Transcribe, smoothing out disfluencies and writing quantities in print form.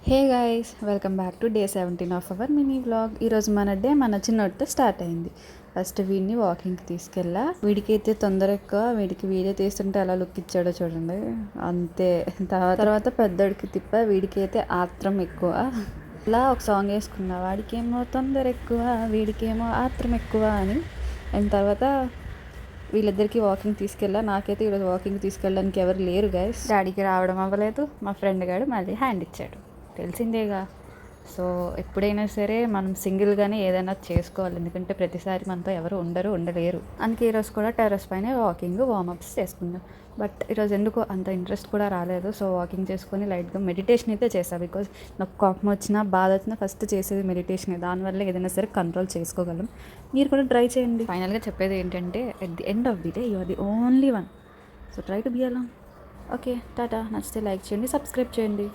Hey guys, welcome back to day 17 of our mini vlog. ఈరోజు మన day మన చిన్నోడితో start అయింది. ఫస్ట్ వీడిని వాకింగ్కి తీసుకెళ్ళా. వీడికైతే తొందర ఎక్కువ. వీడికి వీడియో తీస్తుంటే ఎలా లుక్ ఇచ్చాడో చూడండి, అంతే. తర్వాత పెద్దోడికి తిప్ప. వీడికైతే ఆత్రం ఎక్కువ. ఇలా ఒక సాంగ్ వేసుకున్నా, వాడికేమో తొందర ఎక్కువ, వీడికేమో ఆత్రం ఎక్కువ అని. అండ్ తర్వాత వీళ్ళిద్దరికి వాకింగ్ తీసుకెళ్ళా. నాకైతే ఈరోజు వాకింగ్ తీసుకెళ్ళడానికి ఎవరు లేరు గైస్. డాడీకి రావడం అవ్వలేదు. మా ఫ్రెండ్ గారు మళ్ళీ హ్యాండ్ ఇచ్చాడు, తెలిసిందేగా. సో ఎప్పుడైనా సరే మనం సింగిల్గానే ఏదైనా చేసుకోవాలి, ఎందుకంటే ప్రతిసారి మనతో ఎవరు ఉండలేరు. అందుకే ఈరోజు కూడా టెర్రస్ పైన వాకింగ్ వార్మప్స్ చేసుకున్నాం. బట్ ఈరోజు ఎందుకో అంత ఇంట్రెస్ట్ కూడా రాలేదు. సో వాకింగ్ చేసుకొని లైట్గా మెడిటేషన్ అయితే చేస్తాను. బికాజ్ నాకు కోపం వచ్చినా బాధ వచ్చినా ఫస్ట్ చేసేది మెడిటేషన్. దానివల్ల ఏదైనా సరే కంట్రోల్ చేసుకోగలం. మీరు కూడా ట్రై చేయండి. ఫైనల్గా చెప్పేది ఏంటంటే, at the end of the day you are the only one. So try to be along. Okay, tata. నచ్చితే లైక్ చేయండి, సబ్స్క్రైబ్ చేయండి.